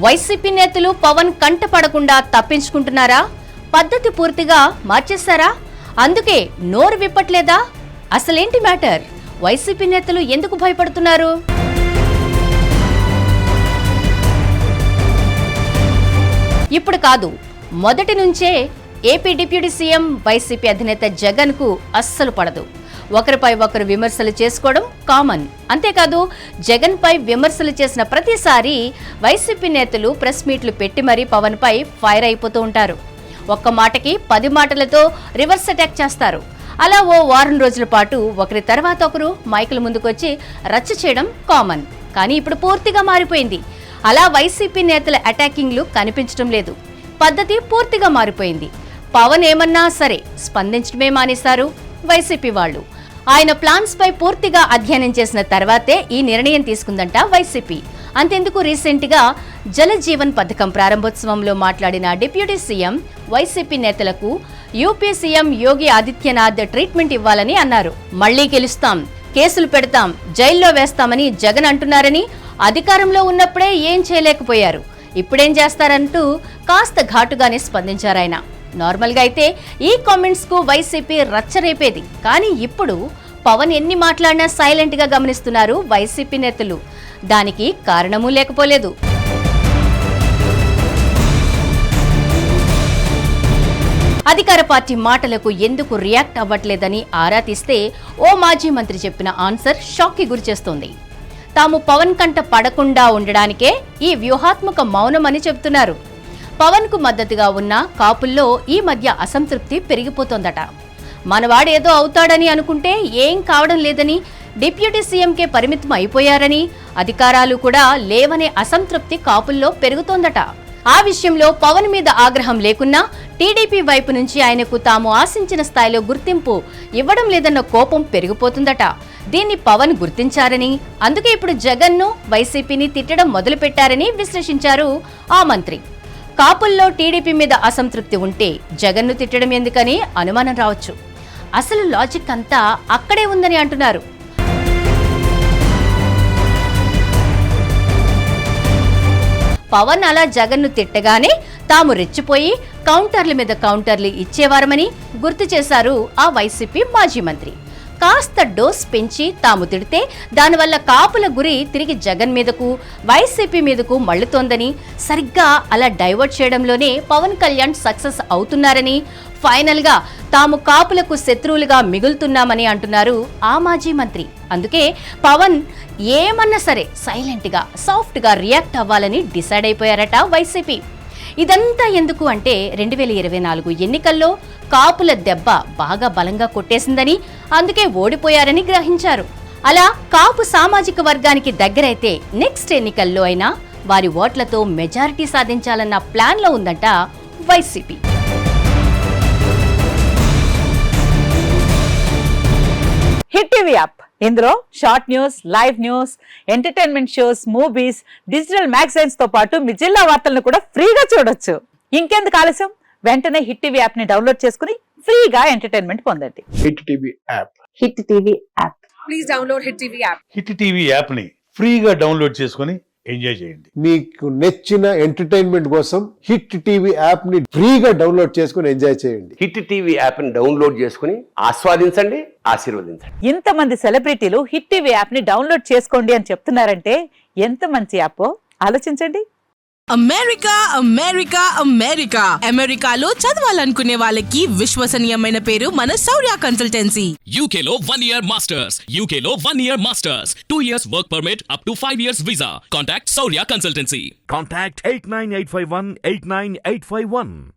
YCP నేతలు పవన్ కంట పడకుండా తప్పించుకుంటున్నారా? పద్ధతి పూర్తిగా మార్చేశారా? అందుకే నోరు విప్పట్లేదా? అసలేంటి మ్యాటర్? వైసీపీ నేతలు ఎందుకు భయపడుతున్నారు? ఇప్పుడు కాదు, మొదటి నుంచే ఏపీ డిప్యూటీ సీఎం వైసీపీ అధినేత జగన్ కు అస్సలు పడదు. ఒకరిపై ఒకరు విమర్శలు చేసుకోవడం కామన్. అంతేకాదు, జగన్ పై విమర్శలు చేసిన ప్రతిసారి వైసీపీ నేతలు ప్రెస్ మీట్లు పెట్టి మరీ పవన్ పై ఫైర్ అయిపోతూ ఉంటారు. ఒక్క మాటకి 10 మాటలతో రివర్స్ అటాక్ చేస్తారు. అలా ఓ వారం రోజుల పాటు ఒకరి తర్వాత ఒకరు మైకుల ముందుకొచ్చి రచ్చ చేయడం కామన్. కానీ ఇప్పుడు పూర్తిగా మారిపోయింది. అలా వైసీపీ నేతల అటాకింగ్లు కనిపించడం లేదు. పద్ధతి పూర్తిగా మారిపోయింది. పవన్ ఏమన్నా సరే స్పందించడమే మానేశారు వైసీపీ వాళ్ళు. ఆయన ప్లాన్స్ పై పూర్తిగా అధ్యయనం చేసిన తర్వాతే ఈ నిర్ణయం తీసుకుందంట వైసీపీ. అంతెందుకు, రీసెంట్ గా జల జీవన్ పథకం ప్రారంభోత్సవంలో మాట్లాడిన డిప్యూటీ సీఎం వైసీపీ నేతలకు UP CM Yogi Adityanath treatment ఇవ్వాలని అన్నారు. మళ్లీ గెలుస్తాం, కేసులు పెడతాం, జైల్లో వేస్తామని జగన్ అంటున్నారని, అధికారంలో ఉన్నప్పుడే ఏం చేయలేకపోయారు, ఇప్పుడేం చేస్తారంటూ కాస్త ఘాటుగానే స్పందించారాయన. నార్మల్ గా అయితే ఈ కామెంట్స్ కు వైసీపీ రచ్చరేపేది. కానీ ఇప్పుడు పవన్ ఎన్ని మాట్లాడినా సైలెంట్ గా గమనిస్తున్నారు వైసీపీ నేతలు. దానికి కారణమూ లేకపోలేదు. అధికార పార్టీ మాటలకు ఎందుకు రియాక్ట్ అవ్వట్లేదని ఆరా తీస్తే ఓ మాజీ మంత్రి చెప్పిన ఆన్సర్ షాక్ కి గురిచేస్తోంది. తాము పవన్ కంట పడకుండా ఉండడానికే ఈ వ్యూహాత్మక మౌనమని చెబుతున్నారు. పవన్ కు మద్దతుగా ఉన్న కాపుల్లో ఈ మధ్య అసంతృప్తి పెరిగిపోతోందట. మనవాడేదో అవుతాడని అనుకుంటే ఏం కావడం లేదని, డిప్యూటీ సీఎంకే పరిమితం అయిపోయారని, అధికారాలు కూడా లేవనే అసంతృప్తి కాపుల్లో పెరుగుతోందట. ఆ విషయంలో పవన్ మీద ఆగ్రహం లేకున్నా టీడీపీ వైపు నుంచి ఆయనకు తాము ఆశించిన స్థాయిలో గుర్తింపు ఇవ్వడం లేదన్న కోపం పెరిగిపోతుందట. దీన్ని పవన్ గుర్తించారని, అందుకే ఇప్పుడు జగన్ను వైసీపీని తిట్టడం మొదలుపెట్టారని విశ్లేషించారు ఆ మంత్రి. కాపుల్లో టీడీపీ మీద అసంతృప్తి ఉంటే జగన్ను తిట్టడం ఎందుకని అనుమానం రావచ్చు. అసలు లాజిక్ అంతా అక్కడే ఉందని అంటున్నారు. పవన్ అలా జగన్ను తిట్టగానే తాము రెచ్చిపోయి కౌంటర్ల మీద కౌంటర్లు ఇచ్చేవారమని గుర్తు చేశారు ఆ వైసీపీ మాజీ మంత్రి. కాస్త డోస్ పెంచి తాము తిడితే దానివల్ల కాపుల గురి తిరిగి జగన్ మీదకు, వైసీపీ మీదకు మళ్లుతోందని, సరిగ్గా అలా డైవర్ట్ చేయడంలోనే పవన్ కళ్యాణ్ సక్సెస్ అవుతున్నారని, ఫైనల్ గా తాము కాపులకు శత్రువులుగా మిగులుతున్నామని అంటున్నారు ఆ మాజీ మంత్రి. అందుకే పవన్ ఏమన్నా సరే సైలెంట్ గా, సాఫ్ట్ గా రియాక్ట్ అవ్వాలని డిసైడ్ అయిపోయారట వైసీపీ. ఇదంతా ఎందుకు అంటే 2024 ఎన్నికల్లో కాపుల దెబ్బ బాగా బలంగా కొట్టేసిందని, అందుకే ఓడిపోయారని గ్రహించారు. అలా కాపు సామాజిక వర్గానికి దగ్గరైతే నెక్స్ట్ ఎన్నికల్లో అయినా వారి ఓట్లతో మెజారిటీ సాధించాలన్న ప్లాన్ లో ఉందంట వైసీపీ. హిట్ టీవీ యాప్, ఇందులో short news, live news, entertainment shows, movies, digital magazines తో పాటు మీ జిల్లా వార్తలను కూడా ఫ్రీగా చూడొచ్చు. ఇంకెందుకు ఆలస్యం, వెంటనే హిట్ టీవీ యాప్ ని డౌన్లోడ్ చేసుకుని ఫ్రీగా ఎంటర్టైన్మెంట్ పొందండి. Hit TV app. Hit TV app. Please download hit TV app. Hit TV app ని ఫ్రీగా డౌన్లోడ్ చేసుకుని ఎంజాయ్ చేయండి. మీకు నచ్చిన ఎంటర్టైన్మెంట్ కోసం హిట్ టీవీ యాప్ ని ఫ్రీగా డౌన్లోడ్ చేసుకుని ఎంజాయ్ చేయండి. హిట్ టీవీ యాప్ ని డౌన్లోడ్ చేసుకుని ఆస్వాదించండి, ఆశీర్వదించండి. ఇంతమంది సెలబ్రిటీలు హిట్ టీవీ యాప్ ని డౌన్లోడ్ చేసుకోండి అని చెప్తున్నారంటే ఎంత మంచి యాప్ ఆలోచించండి. అమెరికా అమెరికా అమెరికా అమెరికాలో చదవాలనుకునే వాళ్ళకి విశ్వసనీయమైన పేరు మన శౌర్య కన్సల్టెన్సీ. UK లో 1 year masters. UK లో 1 year masters. 2 years work permit up to 5 years visa. Contact Saurya Consultancy. Contact 89851 89851.